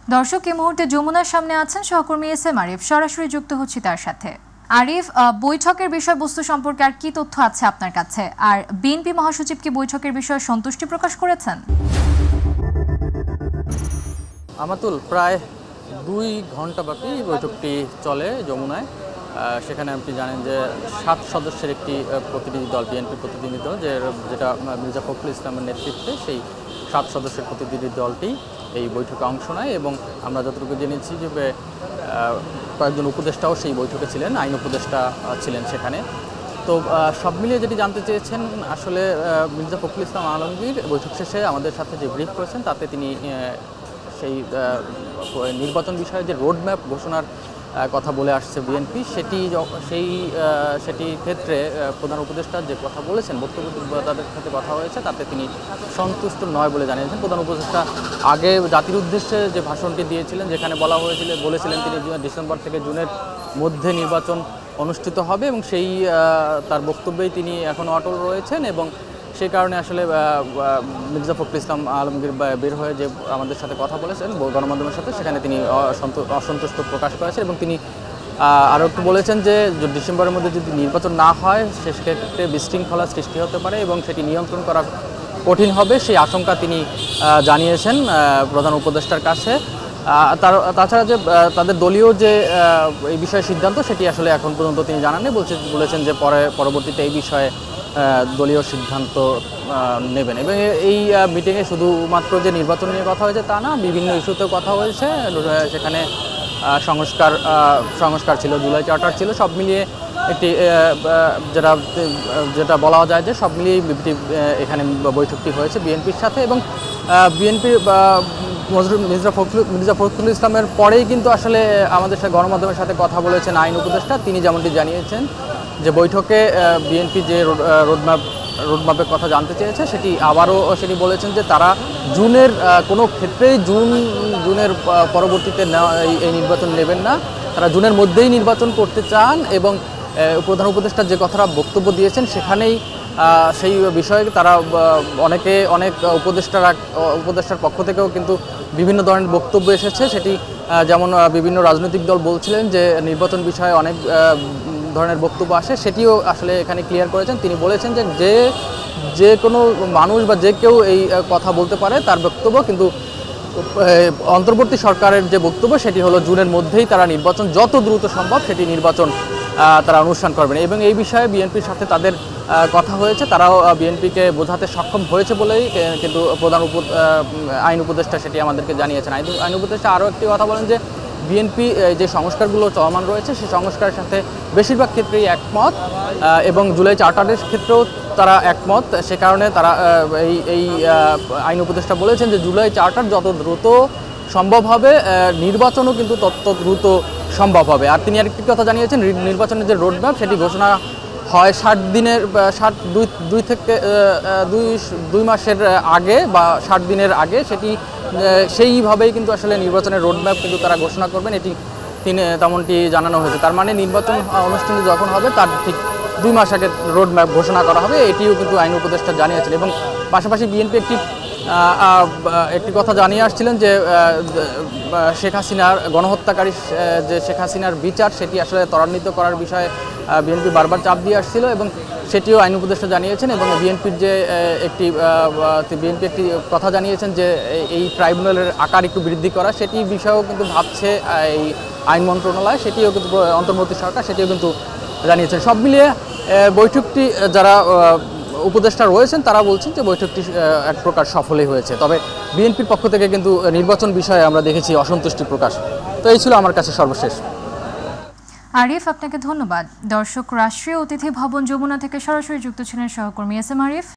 দর্শক এই মুহূর্তে যমুনার সামনে আছেন সহকর্মী এসএম আরিফ, সরাসরি যুক্ত হচ্ছি তার সাথে। আরিফ, বৈঠকের বিষয়বস্তু সম্পর্কে আর কি তথ্য আছে আপনার কাছে? আর বিএনপি মহাসচিব কি বৈঠকের বিষয়ে সন্তুষ্টি প্রকাশ করেছেন? আমাতুল, প্রায় 2 ঘন্টা ব্যাপী বৈঠকটি চলে যমুনায়। সেখানে আপনি জানেন যে 7 সদস্যের একটি প্রতিনিধি দল, বিএনপি প্রতিনিধি দল, যেটা মির্জা ফখরুল ইসলামের নেতৃত্বে সেই 7 সদস্যের প্রতিনিধি দলটি এই বৈঠকে অংশ নেয়। এবং আমরা যতটুকু জেনেছি যে কয়েকজন উপদেষ্টাও সেই বৈঠকে ছিলেন, আইন উপদেষ্টা ছিলেন সেখানে। তো সব মিলিয়ে যেটি জানতে চেয়েছেন আসলে মির্জা ফখরুল ইসলাম আলমগীর বৈঠক শেষে আমাদের সাথে যে ব্রিফ করেছেন তাতে তিনি সেই নির্বাচন বিষয়ে যে রোডম্যাপ ঘোষণার কথা বলে আসছে বিএনপি, সেটি ক্ষেত্রে প্রধান উপদেষ্টা যে কথা বলেছেন, বক্তব্য তাদের সাথে কথা হয়েছে, তাতে তিনি সন্তুষ্ট নয় বলে জানিয়েছেন। প্রধান উপদেষ্টা আগে জাতির উদ্দেশ্যে যে ভাষণটি দিয়েছিলেন, যেখানে বলেছিলেন তিনি ডিসেম্বর থেকে জুনের মধ্যে নির্বাচন অনুষ্ঠিত হবে, এবং তার বক্তব্যেই তিনি এখনও অটল রয়েছেন। এবং সেই কারণে আসলে মির্জা ফখরুল ইসলাম আলমগীর বের হয়ে যে আমাদের সাথে কথা বলেছেন গণমাধ্যমের সাথে, সেখানে তিনি অসন্তুষ্ট প্রকাশ করেছেন। এবং তিনি আরও একটু বলেছেন যে ডিসেম্বরের মধ্যে যদি নির্বাচন না হয় সেক্ষেত্রে বিশৃঙ্খলা সৃষ্টি হতে পারে এবং সেটি নিয়ন্ত্রণ করা কঠিন হবে, সেই আশঙ্কা তিনি জানিয়েছেন প্রধান উপদেষ্টার কাছে। তাছাড়া যে তাদের দলীয় যে এই বিষয়ে সিদ্ধান্ত, সেটি আসলে এখন পর্যন্ত তিনি জানাননি। বলেছেন যে পরবর্তীতে এই বিষয়ে দলীয় সিদ্ধান্ত নেবেন। এবং এই মিটিংয়ে শুধুমাত্র যে নির্বাচন নিয়ে কথা হয়েছে তা না, বিভিন্ন ইস্যুতেও কথা হয়েছে। সেখানে সংস্কার ছিল, জুলাই চার্টার ছিল, সব মিলিয়ে একটি যেটা বলা যায় যে সব মিলিয়ে এখানে বৈঠকটি হয়েছে বিএনপির সাথে। এবং বিএনপির মির্জা ফখরুল ইসলামের পরেই কিন্তু আসলে আমাদের সাথে গণমাধ্যমের সাথে কথা বলেছেন আইন উপদেষ্টা। তিনি যেমনটি জানিয়েছেন যে বৈঠকে বিএনপি যে রোডম্যাপের কথা জানতে চেয়েছে, সেটি বলেছেন যে তারা জুনের কোনো ক্ষেত্রেই জুনের পরবর্তীতে এই নির্বাচন নেবেন না, তারা জুনের মধ্যেই নির্বাচন করতে চান। এবং প্রধান উপদেষ্টা যে কথাটা বক্তব্য দিয়েছেন সেখানেই সেই বিষয়ে তারা অনেক উপদেষ্টার পক্ষ থেকেও কিন্তু বিভিন্ন ধরনের বক্তব্য এসেছে। সেটি যেমন বিভিন্ন রাজনৈতিক দল বলছিলেন যে নির্বাচন বিষয়ে অনেক ধরনের বক্তব্য আসে, সেটিও আসলে এখানে ক্লিয়ার করেছেন। তিনি বলেছেন যে কোনো মানুষ বা যে কেউ এই কথা বলতে পারে, তার বক্তব্য কিন্তু অন্তর্বর্তী সরকারের যে বক্তব্য সেটি হলো জুনের মধ্যেই তারা নির্বাচন যত দ্রুত সম্ভব সেটি নির্বাচন তারা অনুষ্ঠান করবেন। এবং এই বিষয়ে বিএনপির সাথে তাদের কথা হয়েছে, তারাও বিএনপিকে বোঝাতে সক্ষম হয়েছে বলেই কিন্তু আইন উপদেষ্টা সেটি আমাদেরকে জানিয়েছেন। আইন উপদেষ্টা আরও একটি কথা বলেন যে বিএনপি যে সংস্কারগুলো চলমান রয়েছে সেই সংস্কারের সাথে বেশিরভাগ ক্ষেত্রেই একমত, এবং জুলাই চার্টারের ক্ষেত্রেও তারা একমত। সে কারণে তারা এই আইন উপদেষ্টা বলেছেন যে জুলাই চার্টার যত দ্রুত সম্ভব হবে, নির্বাচনও কিন্তু তত দ্রুত সম্ভব হবে। আর তিনি আরেকটি কথা জানিয়েছেন, নির্বাচনের যে রোডম্যাপ সেটি ঘোষণা হয় 2 মাসের আগে বা 60 দিনের আগে, সেইভাবেই কিন্তু আসলে নির্বাচনের রোডম্যাপ কিন্তু তারা ঘোষণা করবেন, এটি তেমনটি জানানো হয়েছে। তার মানে নির্বাচন অনুষ্ঠান যখন হবে তার ঠিক 2 মাস আগে রোডম্যাপ ঘোষণা করা হবে, এটিও কিন্তু আইন উপদেষ্টা জানিয়েছেন। এবং পাশাপাশি বিএনপি একটি কথা জানিয়ে আসছিলেন যে শেখ হাসিনার গণহত্যাকারী যে শেখ হাসিনার বিচার সেটি আসলে ত্বরান্বিত করার বিষয়ে বিএনপি বারবার চাপ দিয়ে আসছিল, এবং সেটিও আইন উপদেষ্টা জানিয়েছেন। এবং বিএনপি একটি কথা জানিয়েছেন যে এই ট্রাইব্যুনালের আকার একটু বৃদ্ধি করা, সেটি বিষয়েও কিন্তু ভাবছে এই আইন মন্ত্রণালয়, সেটিও কিন্তু অন্তর্বর্তী সরকার সেটিও কিন্তু জানিয়েছেন। সব মিলিয়ে বৈঠকটি যারা উপদেষ্টা রয়েছেন তারা বলছেন যে বৈঠকটি এক প্রকার সফলই হয়েছে। তবে বিএনপির পক্ষ থেকে কিন্তু নির্বাচন বিষয়ে আমরা দেখেছি অসন্তুষ্টি প্রকাশ। তো এই ছিল আমার কাছে সর্বশেষ। আরিফ, আপনাকে ধন্যবাদ। দর্শক, রাষ্ট্রীয় অতিথি ভবন যমুনা থেকে সরাসরি যুক্ত ছিলেন সহকর্মী এসএম আরিফ।